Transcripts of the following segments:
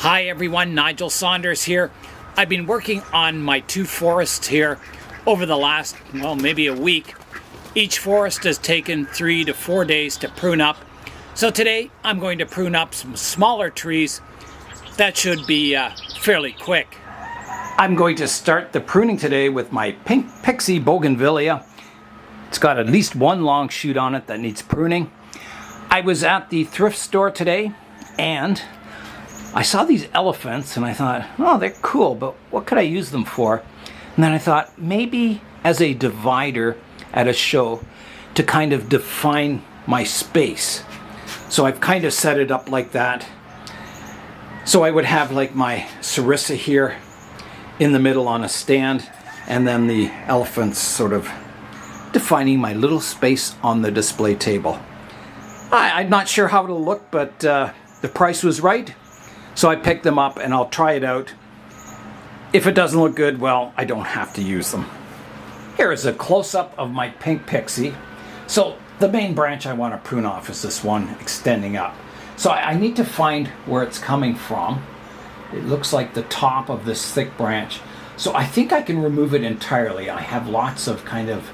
Hi everyone, Nigel Saunders here. I've been working on my two forests here over the last, well, maybe a week. Each forest has taken 3 to 4 days to prune up. So today I'm going to prune up some smaller trees. That should be fairly quick. I'm going to start the pruning today with my Pink Pixie Bougainvillea. It's got at least one long shoot on it that needs pruning. I was at the thrift store today and I saw these elephants and I thought, oh, they're cool, but what could I use them for? And then I thought, maybe as a divider at a show to kind of define my space. So I've kind of set it up like that. So I would have like my Sarissa here in the middle on a stand, and then the elephants sort of defining my little space on the display table. I'm not sure how it'll look, but the price was right. So I picked them up and I'll try it out. If it doesn't look good, well, I don't have to use them. Here is a close-up of my Pink Pixie. So the main branch I want to prune off is this one extending up. So I need to find where it's coming from. It looks like the top of this thick branch. So I think I can remove it entirely. I have lots of kind of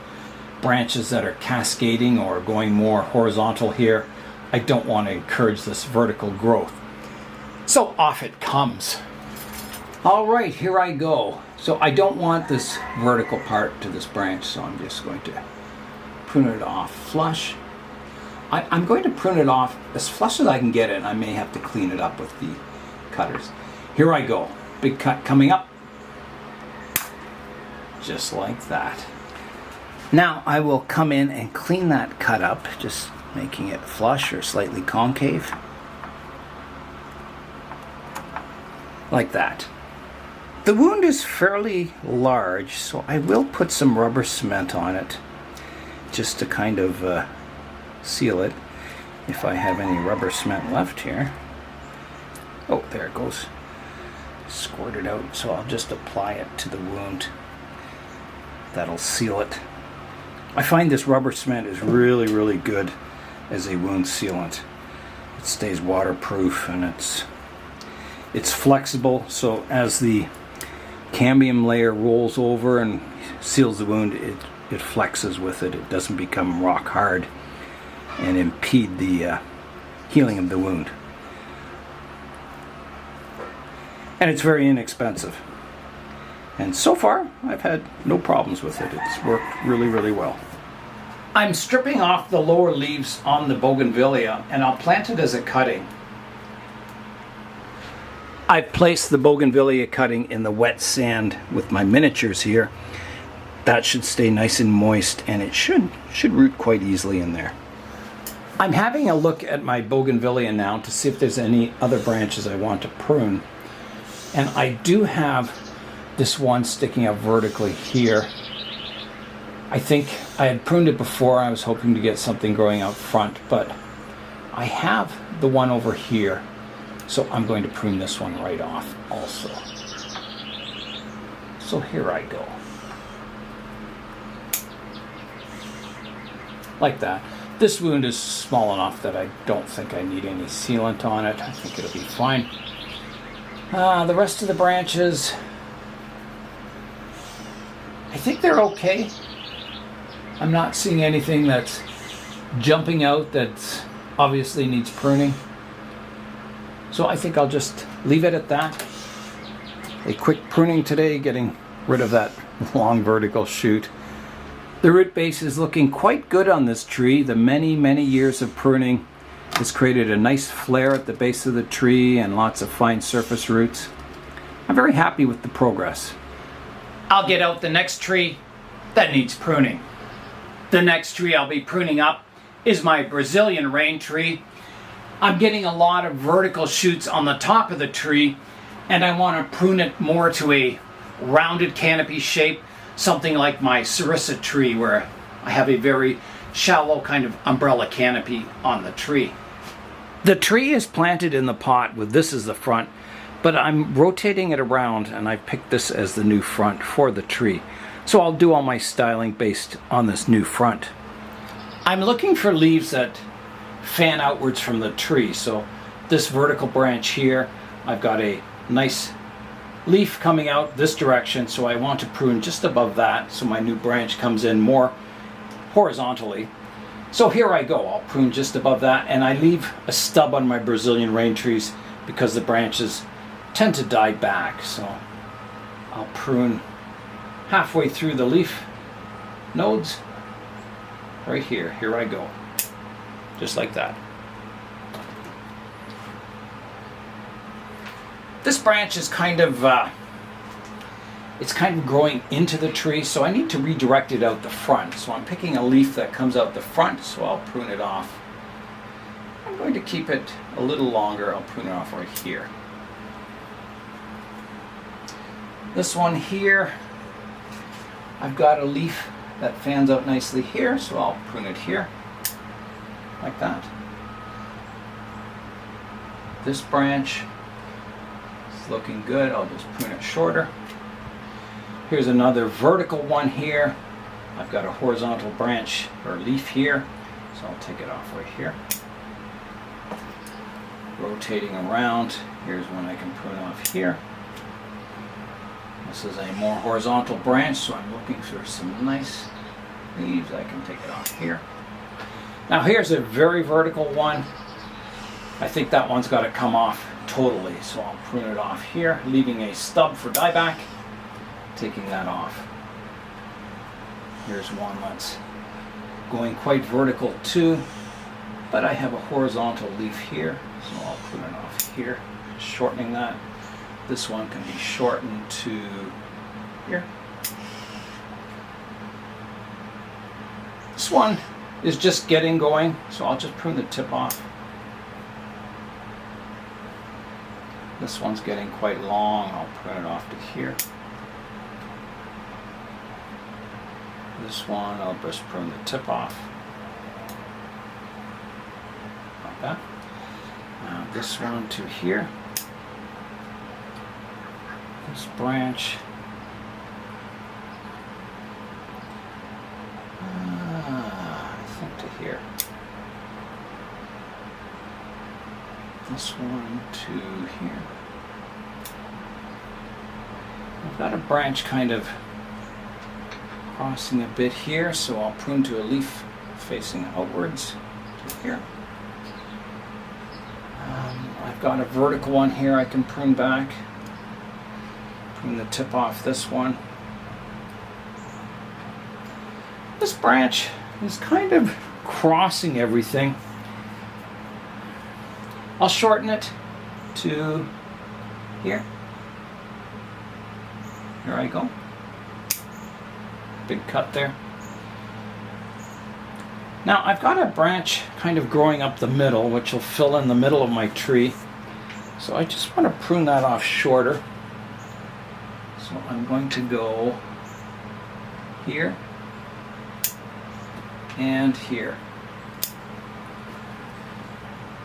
branches that are cascading or going more horizontal here. I don't want to encourage this vertical growth. So off it comes. All right, here I go. So I don't want this vertical part to this branch, so I'm just going to prune it off flush. I'm going to prune it off as flush as I can get it. I may have to clean it up with the cutters. Here I go. Big cut coming up. Just like that. Now I will come in and clean that cut up, just making it flush or slightly concave. Like that. The wound is fairly large, so I will put some rubber cement on it just to kind of seal it, if I have any rubber cement left here. Oh, there it goes. Squirted out, so I'll just apply it to the wound. That'll seal it. I find this rubber cement is really, really good as a wound sealant. It stays waterproof and it's flexible, so as the cambium layer rolls over and seals the wound, it flexes with it. It doesn't become rock hard and impede the healing of the wound. And it's very inexpensive. And so far, I've had no problems with it. It's worked really, really well. I'm stripping off the lower leaves on the bougainvillea and I'll plant it as a cutting. I've placed the bougainvillea cutting in the wet sand with my miniatures here. That should stay nice and moist, and it should root quite easily in there. I'm having a look at my bougainvillea now to see if there's any other branches I want to prune. And I do have this one sticking up vertically here. I think I had pruned it before. I was hoping to get something growing out front, but I have the one over here. So I'm going to prune this one right off also. So here I go. Like that. This wound is small enough that I don't think I need any sealant on it. I think it'll be fine. The rest of the branches, I think they're okay. I'm not seeing anything that's jumping out that obviously needs pruning. So I think I'll just leave it at that. A quick pruning today, getting rid of that long vertical shoot. The root base is looking quite good on this tree. The many, many years of pruning has created a nice flare at the base of the tree and lots of fine surface roots. I'm very happy with the progress. I'll get out the next tree that needs pruning. The next tree I'll be pruning up is my Brazilian rain tree. I'm getting a lot of vertical shoots on the top of the tree, and I want to prune it more to a rounded canopy shape, something like my Sarissa tree, where I have a very shallow kind of umbrella canopy on the tree. The tree is planted in the pot with this as the front, but I'm rotating it around and I picked this as the new front for the tree. So I'll do all my styling based on this new front. I'm looking for leaves that fan outwards from the tree. So this vertical branch here I've got a nice leaf coming out this direction, so I want to prune just above that so my new branch comes in more horizontally. So here I go, I'll prune just above that, and I leave a stub on my Brazilian rain trees because the branches tend to die back. So I'll prune halfway through the leaf nodes right here. Here I go, just like that. This branch is kind of it's kind of growing into the tree, so I need to redirect it out the front. So I'm picking a leaf that comes out the front, so I'll prune it off. I'm going to keep it a little longer. I'll prune it off right here. This one here, I've got a leaf that fans out nicely here, so I'll prune it here, like that. This branch is looking good. I'll just prune it shorter. Here's another vertical one here. I've got a horizontal branch or leaf here, so I'll take it off right here. Rotating around, here's one I can prune off here. This is a more horizontal branch, so I'm looking for some nice leaves. I can take it off here. Now here's a very vertical one. I think that one's got to come off totally, so I'll prune it off here, leaving a stub for dieback. Taking that off. Here's one that's going quite vertical too, but I have a horizontal leaf here, so I'll prune it off here, shortening that. This one can be shortened to here. This one is just getting going, so I'll just prune the tip off. This one's getting quite long, I'll prune it off to here. This one, I'll just prune the tip off, like that. Now this one to here. This branch. I think to here. This one to here. I've got a branch kind of crossing a bit here, so I'll prune to a leaf facing outwards to here. I've got a vertical one here I can prune back. Prune the tip off this one. This branch is kind of crossing everything. I'll shorten it to here. Here I go. Big cut there. Now I've got a branch kind of growing up the middle, which will fill in the middle of my tree. So I just want to prune that off shorter. So I'm going to go here and here.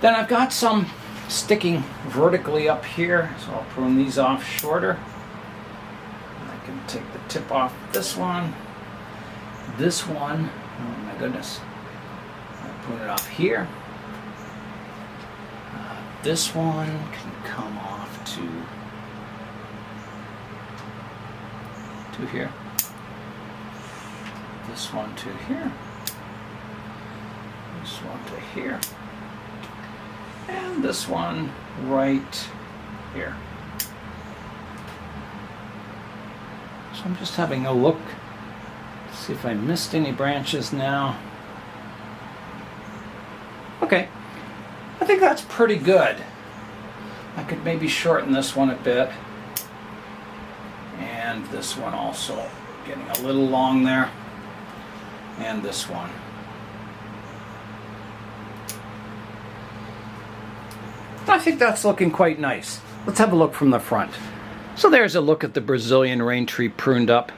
Then I've got some sticking vertically up here, so I'll prune these off shorter. I can take the tip off this one. This one, oh my goodness, I'll prune it off here. This one can come off to here. This one to here. This one to here. And this one right here. So I'm just having a look to see if I missed any branches now. Okay, I think that's pretty good. I could maybe shorten this one a bit. And this one also getting a little long there. And this one. I think that's looking quite nice. Let's have a look from the front. So there's a look at the Brazilian rain tree pruned up.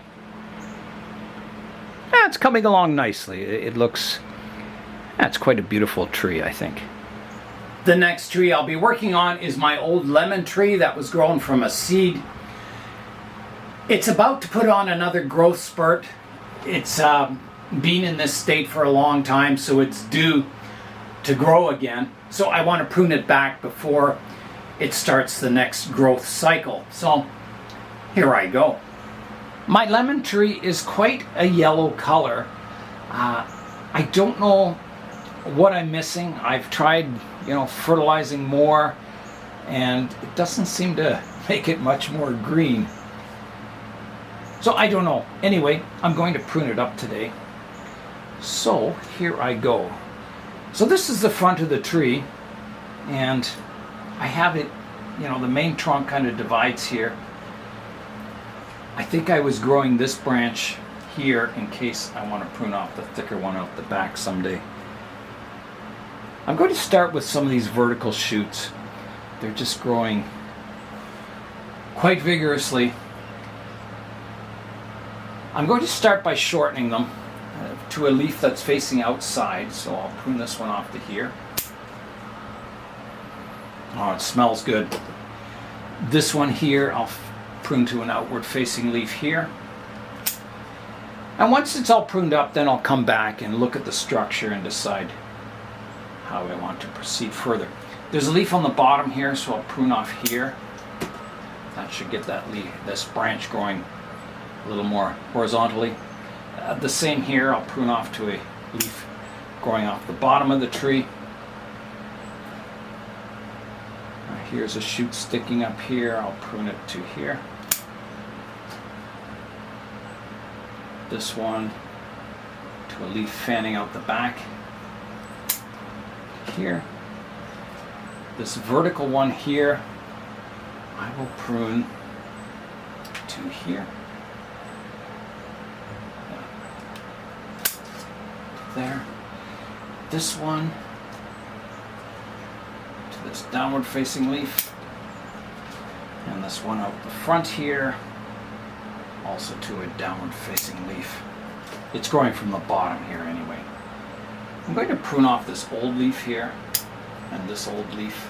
It's coming along nicely. It looks, that's quite a beautiful tree, I think. The next tree I'll be working on is my old lemon tree that was grown from a seed. It's about to put on another growth spurt. It's been in this state for a long time, so it's due to grow again. So I want to prune it back before it starts the next growth cycle. So here I go. My lemon tree is quite a yellow color. I don't know what I'm missing. I've tried, fertilizing more, and it doesn't seem to make it much more green. So I don't know. Anyway, I'm going to prune it up today. So here I go. So this is the front of the tree, and I have it, the main trunk kind of divides here. I think I was growing this branch here in case I want to prune off the thicker one out the back someday. I'm going to start with some of these vertical shoots. They're just growing quite vigorously. I'm going to start by shortening them to a leaf that's facing outside, so I'll prune this one off to here. Oh, it smells good. This one here, I'll prune to an outward facing leaf here. And once it's all pruned up, then I'll come back and look at the structure and decide how I want to proceed further. There's a leaf on the bottom here, so I'll prune off here. That should get that leaf, this branch growing a little more horizontally. The same here, I'll prune off to a leaf growing off the bottom of the tree. Here's a shoot sticking up here, I'll prune it to here. This one to a leaf fanning out the back here. This vertical one here, I will prune to here. There. This one to this downward facing leaf, and this one out the front here also to a downward facing leaf. It's growing from the bottom here anyway. I'm going to prune off this old leaf here and this old leaf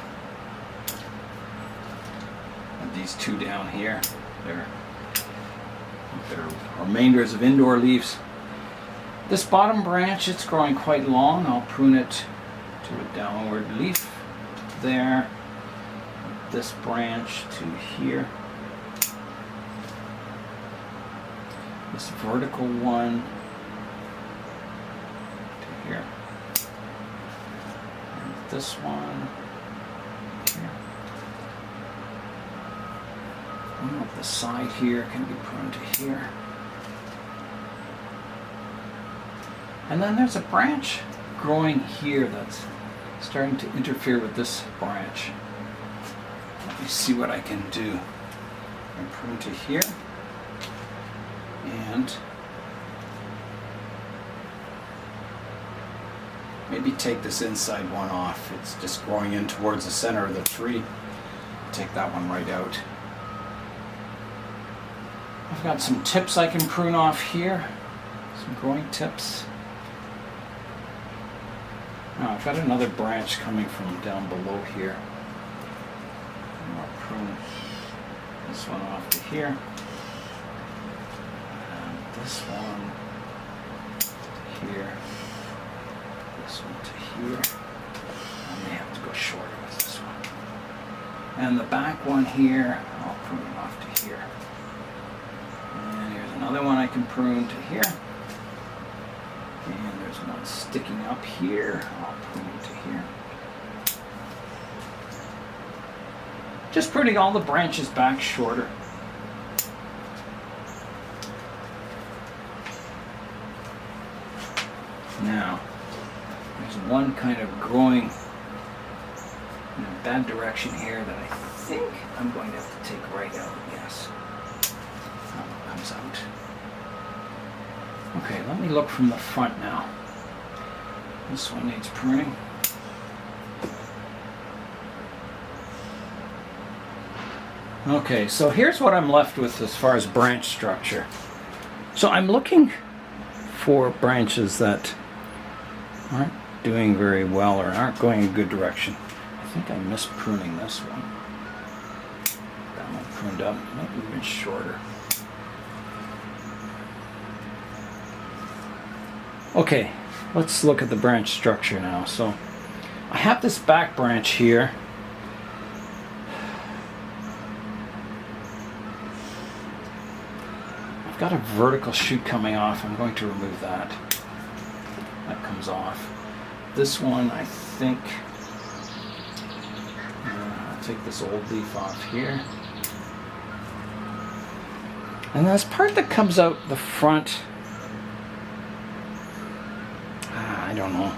and these two down here. They're remainders of indoor leaves. This bottom branch, it's growing quite long. I'll prune it to a downward leaf there. This branch to here. This vertical one to here. And this one here. One up the side here can be pruned to here. And then there's a branch growing here that's starting to interfere with this branch. Let me see what I can do. I prune to here. And maybe take this inside one off. It's just growing in towards the center of the tree. Take that one right out. I've got some tips I can prune off here. Some growing tips. Oh, I've got another branch coming from down below here. I'll prune this one off to here. This one to here, this one to here. I may have to go shorter with this one. And the back one here, I'll prune it off to here. And here's another one I can prune to here. And there's one sticking up here, I'll prune it to here. Just pruning all the branches back shorter. Now, there's one kind of growing in a bad direction here that I think I'm going to have to take right out, yes. That one comes out. Okay, let me look from the front now. This one needs pruning. Okay, so here's what I'm left with as far as branch structure. So I'm looking for branches that aren't doing very well or aren't going in a good direction. I think I missed pruning this one. That one pruned up, maybe even shorter. Okay, let's look at the branch structure now. So I have this back branch here I've got a vertical shoot coming off. I'm going to remove that. That comes off. This one, I think, I'll take this old leaf off here. And this part that comes out the front, I don't know.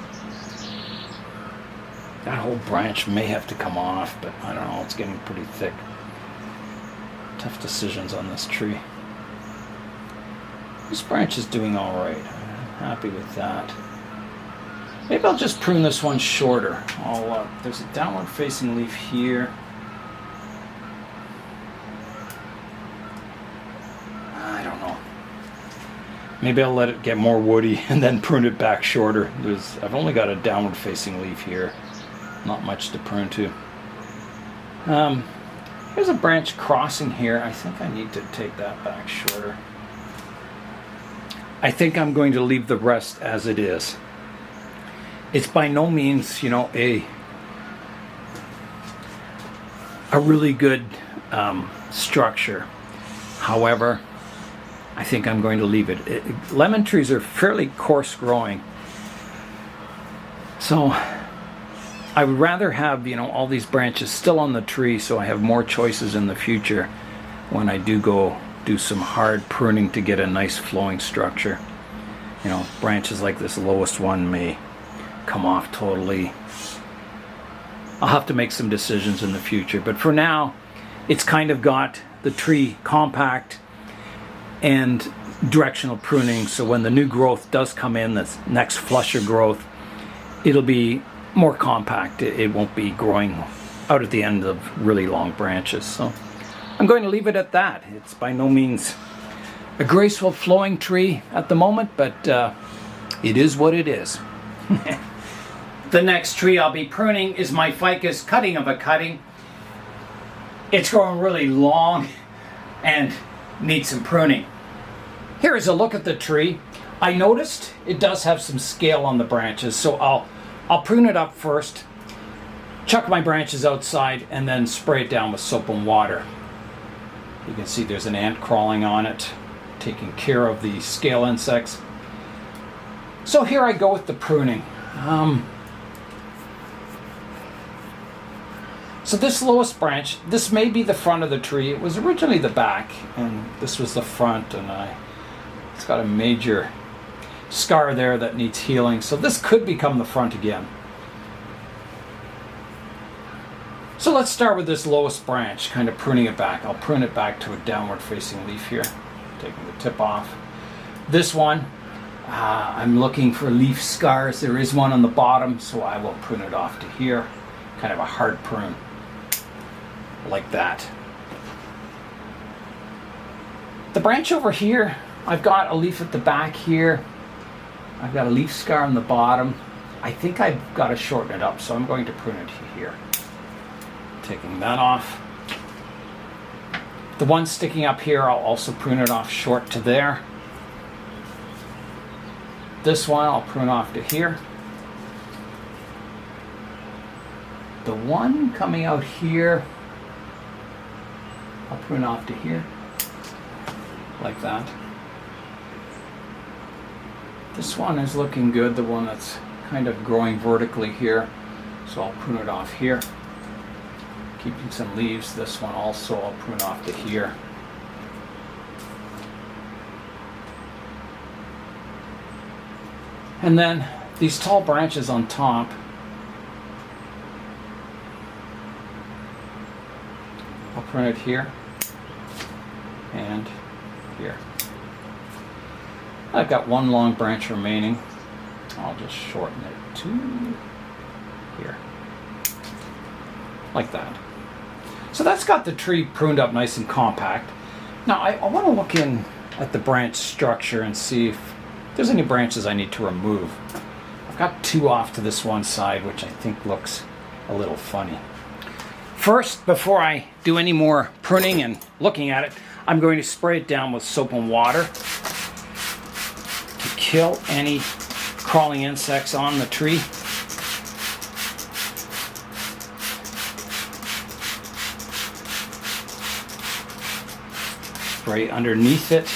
That whole branch may have to come off, but I don't know, it's getting pretty thick. Tough decisions on this tree. This branch is doing all right. I'm happy with that. Maybe I'll just prune this one shorter. There's a downward facing leaf here. I don't know. Maybe I'll let it get more woody and then prune it back shorter. I've only got a downward facing leaf here. Not much to prune to. There's a branch crossing here. I think I need to take that back shorter. I think I'm going to leave the rest as it is. It's by no means, you know, a really good structure. However, I think I'm going to leave it. Lemon trees are fairly coarse growing. So I would rather have, you know, all these branches still on the tree so I have more choices in the future when I do go do some hard pruning to get a nice flowing structure. You know, branches like this lowest one may come off totally. I'll have to make some decisions in the future, but for now it's kind of got the tree compact and directional pruning, so when the new growth does come in, this next flusher growth, it'll be more compact. It won't be growing out at the end of really long branches. So I'm going to leave it at that. It's by no means a graceful flowing tree at the moment, but it is what it is. The next tree I'll be pruning is my Ficus cutting of a cutting. It's growing really long and needs some pruning. Here is a look at the tree. I noticed it does have some scale on the branches, so I'll prune it up first, chuck my branches outside, and then spray it down with soap and water. You can see there's an ant crawling on it, taking care of the scale insects. So here I go with the pruning. So this lowest branch, this may be the front of the tree. It was originally the back, and this was the front, and it's got a major scar there that needs healing. So this could become the front again. So let's start with this lowest branch, kind of pruning it back. I'll prune it back to a downward facing leaf here, taking the tip off. This one, I'm looking for leaf scars. There is one on the bottom, so I will prune it off to here. Kind of a hard prune, like that. The branch over here, I've got a leaf at the back here. I've got a leaf scar on the bottom. I think I've got to shorten it up, so I'm going to prune it here. Taking that off. The one sticking up here, I'll also prune it off short to there. This one I'll prune off to here. The one coming out here, I'll prune off to here, like that. This one is looking good, the one that's kind of growing vertically here, so I'll prune it off here. Keeping some leaves, this one also I'll prune off to here. And then these tall branches on top, I'll prune it here and here. I've got one long branch remaining. I'll just shorten it to here, like that. So that's got the tree pruned up nice and compact. Now I want to look in at the branch structure and see if there's any branches I need to remove. I've got two off to this one side, which I think looks a little funny. First, before I do any more pruning and looking at it, I'm going to spray it down with soap and water to kill any crawling insects on the tree. Spray underneath it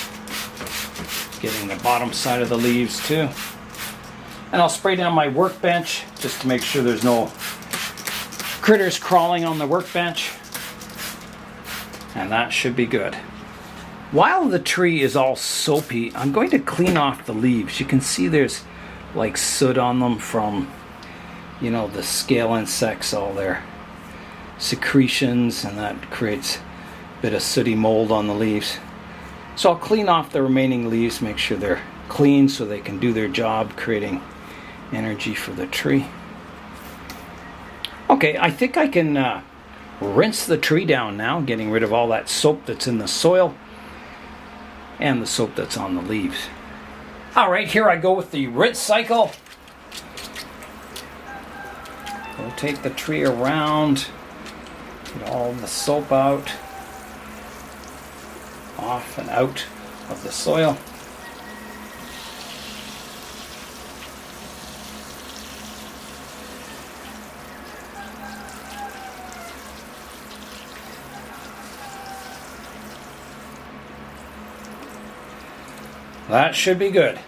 getting the bottom side of the leaves too. And I'll spray down my workbench just to make sure there's no critters crawling on the workbench. And that should be good. While the tree is all soapy, I'm going to clean off the leaves. You can see there's like soot on them from, you know, the scale insects, all their secretions, and that creates a bit of sooty mold on the leaves. So I'll clean off the remaining leaves, make sure they're clean so they can do their job creating energy for the tree. Okay, I think I can rinse the tree down now, getting rid of all that soap that's in the soil and the soap that's on the leaves. All right, here I go with the rinse cycle. Rotate the tree around, get all the soap out, off and out of the soil. That should be good.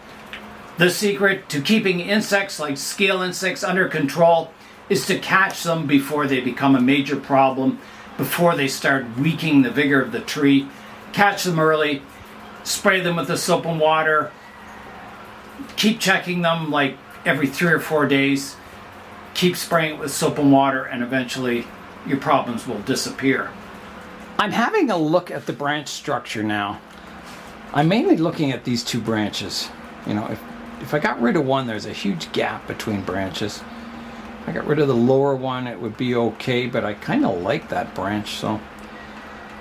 The secret to keeping insects like scale insects under control is to catch them before they become a major problem, before they start weakening the vigor of the tree. Catch them early, spray them with the soap and water, keep checking them like every 3 or 4 days, keep spraying it with soap and water, and eventually your problems will disappear. I'm having a look at the branch structure now. I'm mainly looking at these 2 branches. You know, if I got rid of one, there's a huge gap between branches. If I got rid of the lower one, it would be okay, but I kind of like that branch, so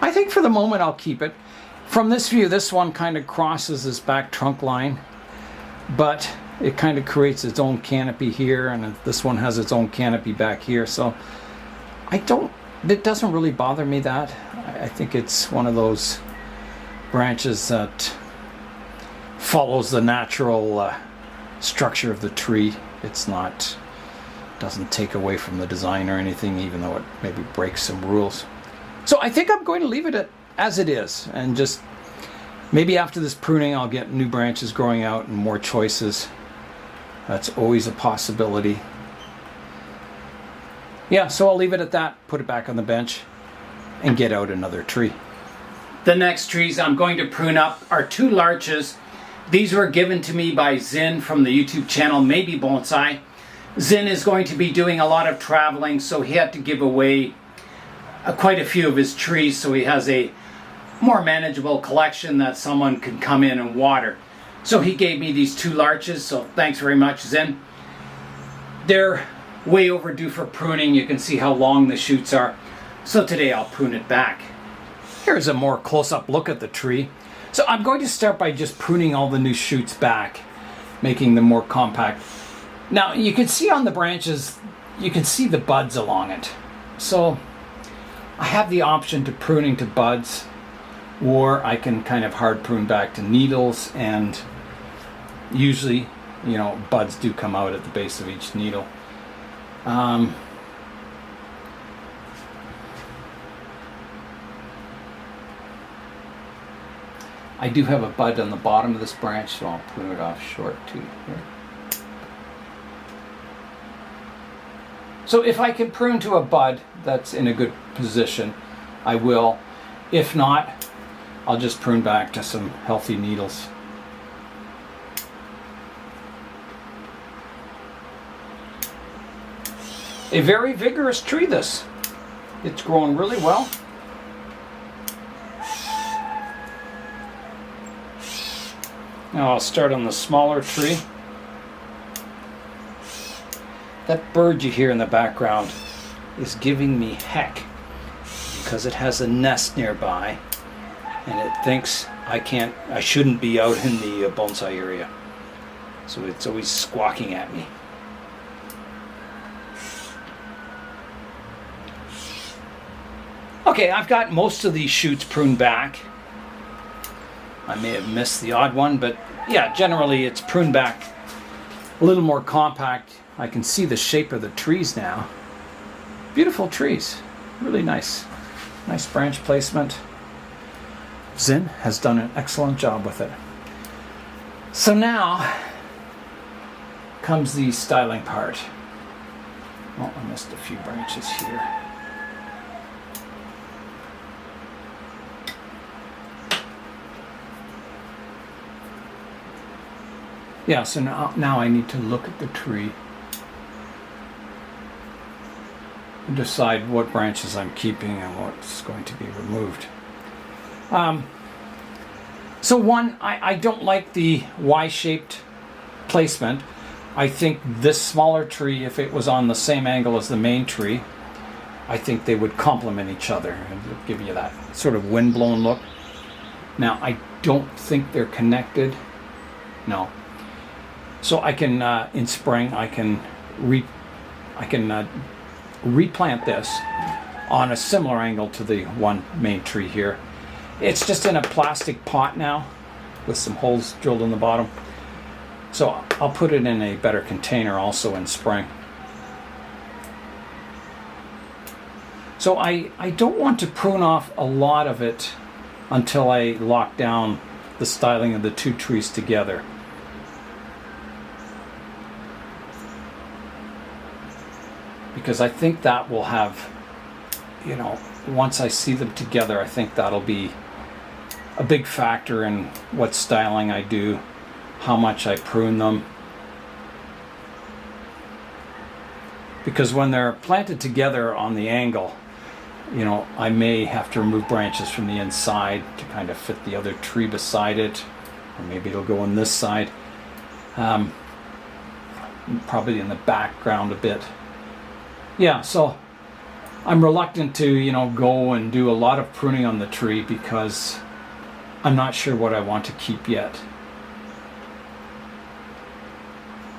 I think for the moment I'll keep it. From this view, this one kind of crosses this back trunk line, but it kind of creates its own canopy here, and this one has its own canopy back here, so it doesn't really bother me that. I think it's one of those branches that follows the natural structure of the tree. It's not, doesn't take away from the design or anything, even though it maybe breaks some rules. So I think I'm going to leave it as it is, and just maybe after this pruning I'll get new branches growing out and more choices. That's always a possibility. Yeah, so I'll leave it at that, put it back on the bench, and get out another tree. The next trees I'm going to prune up are 2 larches. These were given to me by Zin from the YouTube channel Maybe Bonsai. Zin is going to be doing a lot of traveling, so he had to give away quite a few of his trees, so he has a more manageable collection that someone can come in and water. So he gave me these 2 larches, so thanks very much, Zin. They're way overdue for pruning. You can see how long the shoots are. So today I'll prune it back. Here's a more close-up look at the tree. So I'm going to start by just pruning all the new shoots back, making them more compact. Now you can see on the branches, you can see the buds along it. So I have the option to pruning to buds, or I can kind of hard prune back to needles, and usually, you know, buds do come out at the base of each needle. I do have a bud on the bottom of this branch, so I'll prune it off short too here. So if I can prune to a bud that's in a good position, I will. If not, I'll just prune back to some healthy needles. A very vigorous tree, this. It's growing really well. Now I'll start on the smaller tree. That bird you hear in the background is giving me heck because it has a nest nearby and it thinks I shouldn't be out in the bonsai area. So it's always squawking at me. Okay, I've got most of these shoots pruned back. I may have missed the odd one, but yeah, generally it's pruned back a little more compact. I can see the shape of the trees now. Beautiful trees, really nice. Nice branch placement. Zin has done an excellent job with it. So now comes the styling part. Oh, I missed a few branches here. Yeah, so now I need to look at the tree and decide what branches I'm keeping and what's going to be removed. So one, I don't like the Y-shaped placement. I think this smaller tree, if it was on the same angle as the main tree, I think they would complement each other and give you that sort of wind-blown look. Now, I don't think they're connected. No. So I can, in spring, I can replant this on a similar angle to the one main tree here. It's just in a plastic pot now with some holes drilled in the bottom. So I'll put it in a better container also in spring. So I don't want to prune off a lot of it until I lock down the styling of the two trees together. Because I think that will have, you know, once I see them together, I think that'll be a big factor in what styling I do, how much I prune them. Because when they're planted together on the angle, you know, I may have to remove branches from the inside to kind of fit the other tree beside it, or maybe it'll go on this side. Probably in the background a bit. Yeah, so I'm reluctant to, you know, go and do a lot of pruning on the tree because I'm not sure what I want to keep yet.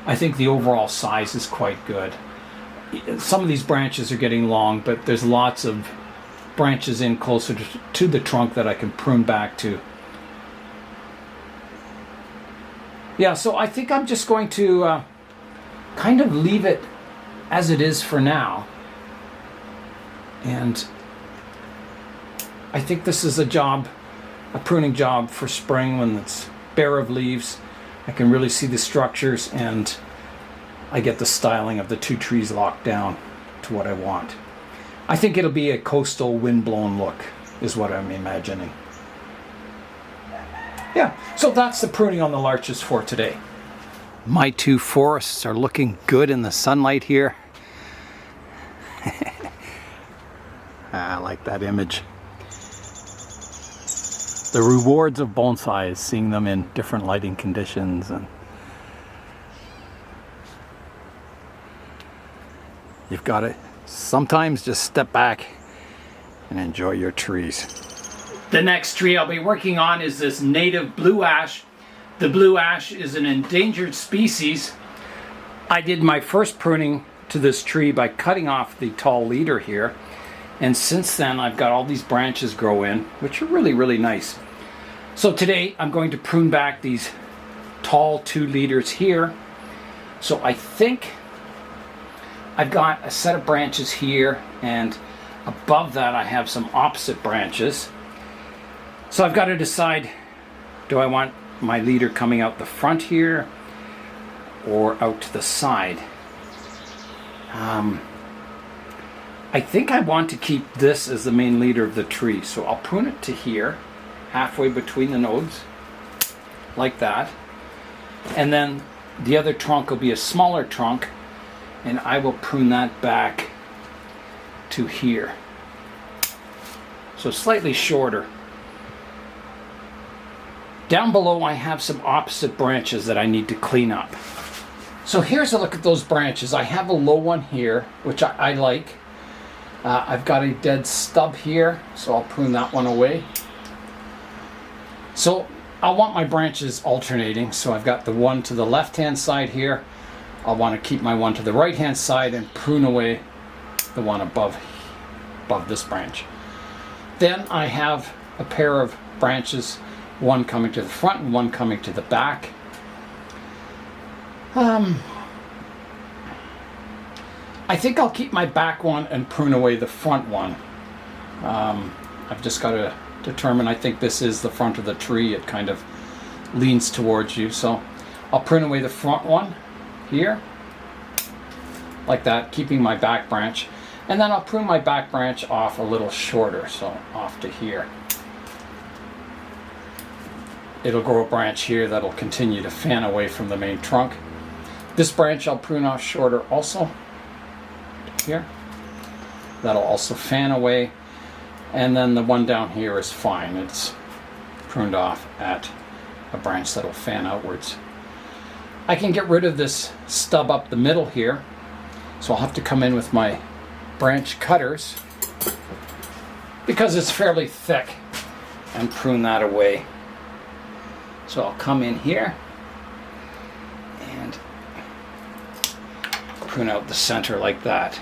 I think the overall size is quite good. Some of these branches are getting long, but there's lots of branches in closer to the trunk that I can prune back to. Yeah, so I think I'm just going to kind of leave it as it is for now. And I think this is a pruning job for spring when it's bare of leaves. I can really see the structures and I get the styling of the two trees locked down to what I want. I think it'll be a coastal wind-blown look is what I'm imagining. Yeah, so that's the pruning on the larches for today. My two forests are looking good in the sunlight here. I like that image. The rewards of bonsai is seeing them in different lighting conditions, and you've got to sometimes just step back and enjoy your trees. The next tree I'll be working on is this native blue ash. The blue ash is an endangered species. I did my first pruning to this tree by cutting off the tall leader here. And since then, I've got all these branches grow in, which are really, really nice. So today, I'm going to prune back these tall 2 leaders here. So I think I've got a set of branches here, and above that, I have some opposite branches. So I've got to decide, do I want my leader coming out the front here or out to the side? I think I want to keep this as the main leader of the tree, so I'll prune it to here, halfway between the nodes, like that. And then the other trunk will be a smaller trunk, and I will prune that back to here. So slightly shorter. Down below I have some opposite branches that I need to clean up. So here's a look at those branches. I have a low one here, which I like. I've got a dead stub here, so I'll prune that one away. So I want my branches alternating, so I've got the one to the left-hand side here. I'll want to keep my one to the right-hand side and prune away the one above this branch. Then I have a pair of branches, one coming to the front and one coming to the back. I think I'll keep my back one and prune away the front one. I've just got to determine, I think this is the front of the tree. It kind of leans towards you. So I'll prune away the front one here, like that, keeping my back branch. And then I'll prune my back branch off a little shorter, so off to here. It'll grow a branch here that'll continue to fan away from the main trunk. This branch I'll prune off shorter also, here. That'll also fan away. And then the one down here is fine. It's pruned off at a branch that'll fan outwards. I can get rid of this stub up the middle here, so I'll have to come in with my branch cutters because it's fairly thick and prune that away. So I'll come in here and prune out the center like that.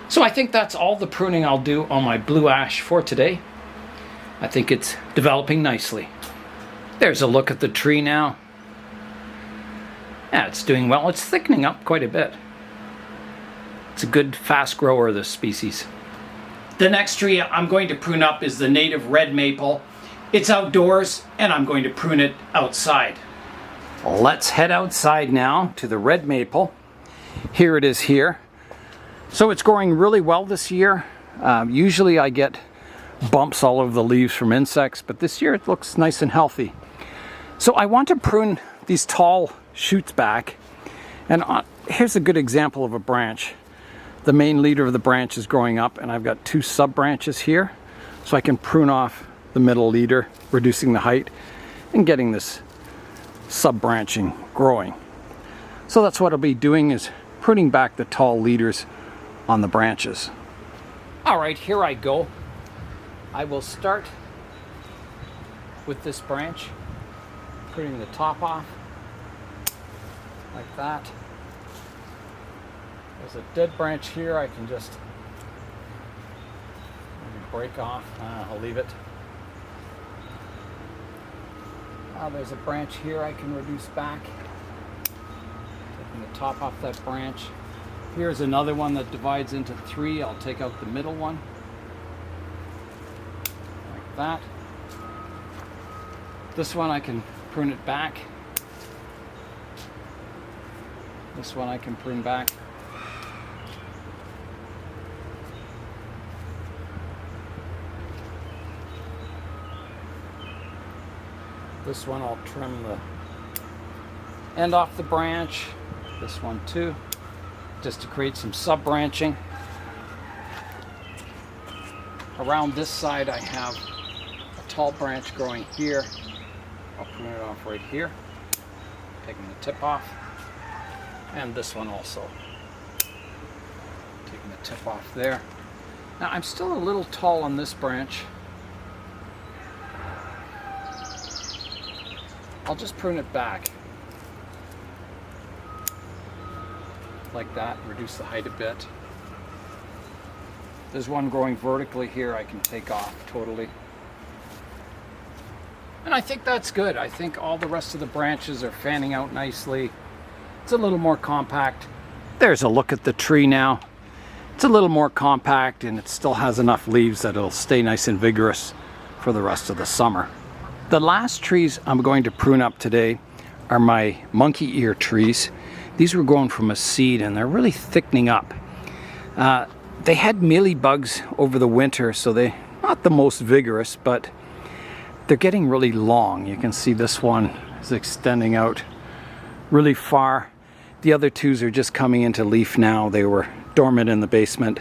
So I think that's all the pruning I'll do on my blue ash for today. I think it's developing nicely. There's a look at the tree now. Yeah, it's doing well. It's thickening up quite a bit. It's a good fast grower, this species. The next tree I'm going to prune up is the native red maple. It's outdoors and I'm going to prune it outside. Let's head outside now to the red maple. Here it is here. So it's growing really well this year. Usually I get bumps all over the leaves from insects, but this year it looks nice and healthy. So I want to prune these tall shoots back, and here's a good example of a branch. The main leader of the branch is growing up, and I've got two sub branches here, so I can prune off the middle leader, reducing the height and getting this sub branching growing. So that's what I'll be doing, is pruning back the tall leaders on the branches. All right, here I go. I will start with this branch, pruning the top off like that. There's a dead branch here I can just maybe break off. I'll leave it. There's a branch here I can reduce back, taking the top off that branch. Here's another one that divides into three. I'll take out the middle one like that. This one I can prune it back. This one I can prune back. This one I'll trim the end off the branch. This one too, just to create some sub-branching. Around this side I have a tall branch growing here. I'll prune it off right here, taking the tip off. And this one also, taking the tip off there. Now I'm still a little tall on this branch. I'll just prune it back like that, reduce the height a bit. There's one growing vertically here I can take off totally. And I think that's good. I think all the rest of the branches are fanning out nicely. It's a little more compact. There's a look at the tree now. It's a little more compact and it still has enough leaves that it'll stay nice and vigorous for the rest of the summer. The last trees I'm going to prune up today are my monkey ear trees. These were grown from a seed and they're really thickening up. They had mealybugs over the winter, so they're not the most vigorous, but they're getting really long. You can see this one is extending out really far. The other twos are just coming into leaf now. They were dormant in the basement.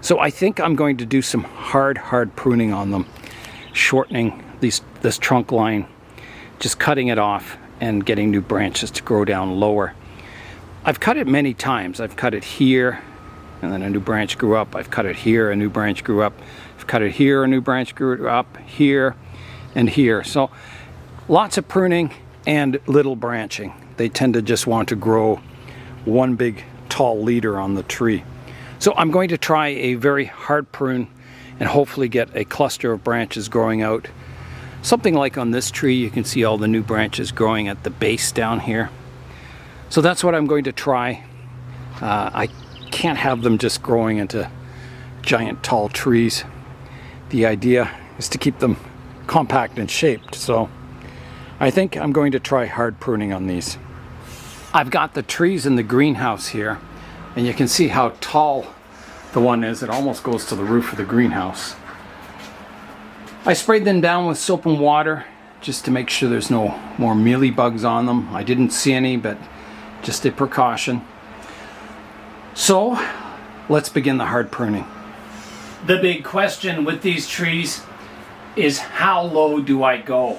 So I think I'm going to do some hard pruning on them, shortening this trunk line, just cutting it off and getting new branches to grow down lower. I've cut it many times. I've cut it here and then a new branch grew up. I've cut it here, a new branch grew up. I've cut it here, a new branch grew up, here and here. So lots of pruning and little branching. They tend to just want to grow one big tall leader on the tree. So I'm going to try a very hard prune and hopefully get a cluster of branches growing out. Something like on this tree, you can see all the new branches growing at the base down here. So that's what I'm going to try. I can't have them just growing into giant tall trees. The idea is to keep them compact and shaped. So I think I'm going to try hard pruning on these. I've got the trees in the greenhouse here, and you can see how tall the one is. It almost goes to the roof of the greenhouse. I sprayed them down with soap and water just to make sure there's no more mealy bugs on them. I didn't see any, but just a precaution. So let's begin the hard pruning. The big question with these trees is, how low do I go?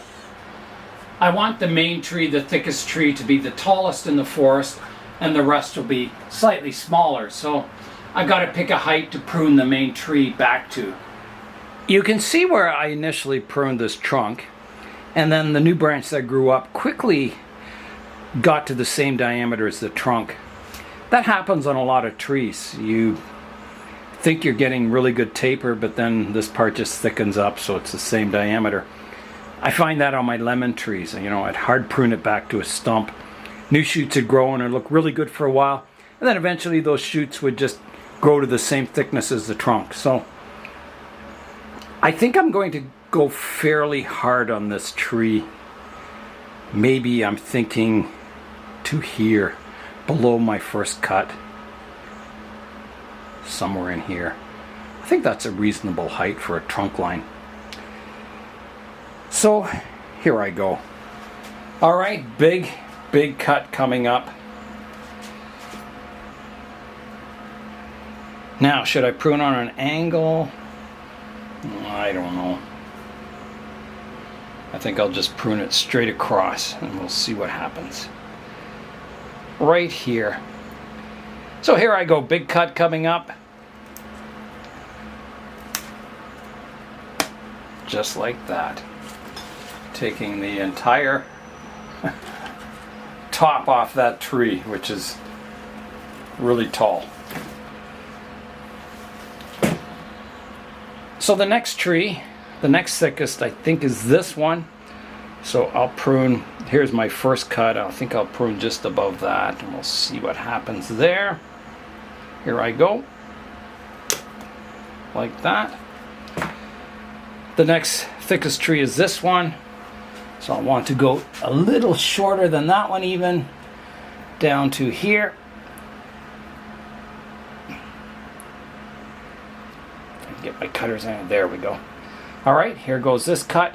I want the main tree, the thickest tree, to be the tallest in the forest, and the rest will be slightly smaller. So I've got to pick a height to prune the main tree back to. You can see where I initially pruned this trunk, and then the new branch that grew up quickly got to the same diameter as the trunk. That happens on a lot of trees. You think you're getting really good taper, but then this part just thickens up so it's the same diameter. I find that on my lemon trees. You know, I'd hard prune it back to a stump. New shoots would grow and it'd look really good for a while, and then eventually those shoots would just grow to the same thickness as the trunk. So I think I'm going to go fairly hard on this tree. Maybe I'm thinking to here, below my first cut. Somewhere in here. I think that's a reasonable height for a trunk line. So here I go. All right, big cut coming up. Now, should I prune on an angle? I don't know. I think I'll just prune it straight across and we'll see what happens. Right here. So here I go, big cut coming up. Just like that. Taking the entire top off that tree, which is really tall. So the next tree, the next thickest, I think is this one. So I'll prune, here's my first cut. I think I'll prune just above that and we'll see what happens there. Here I go. Like that. The next thickest tree is this one. So I want to go a little shorter than that one even, down to here. Get my cutters in. There we go. All right, here goes this cut.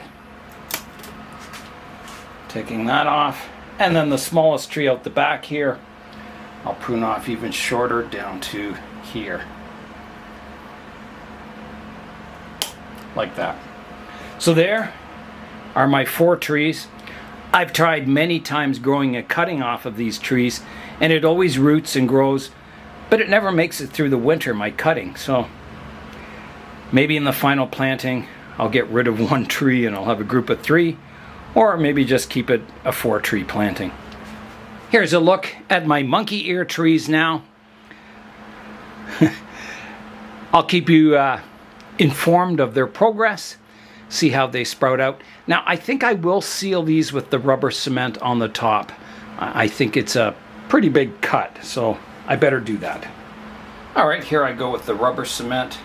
Taking that off. And then the smallest tree out the back here, I'll prune off even shorter down to here. Like that. So there are my 4 trees. I've tried many times growing a cutting off of these trees, and it always roots and grows, but it never makes it through the winter, my cutting. So maybe in the final planting, I'll get rid of 1 tree and I'll have a group of 3, or maybe just keep it a 4-tree planting. Here's a look at my monkey ear trees now. I'll keep you informed of their progress, see how they sprout out. Now, I think I will seal these with the rubber cement on the top. I think it's a pretty big cut, so I better do that. All right, here I go with the rubber cement,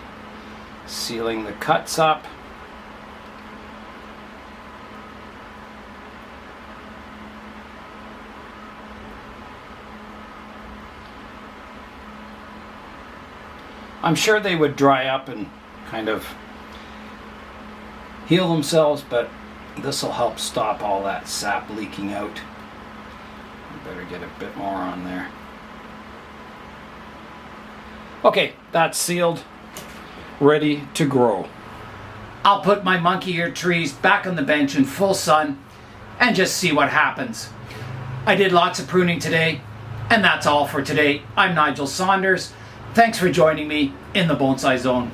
sealing the cuts up. I'm sure they would dry up and kind of heal themselves, but this will help stop all that sap leaking out. I better get a bit more on there. Okay, that's sealed, ready to grow. I'll put my monkey ear trees back on the bench in full sun and just see what happens. I did lots of pruning today, and that's all for today. I'm Nigel Saunders. Thanks for joining me in the Bonsai Zone.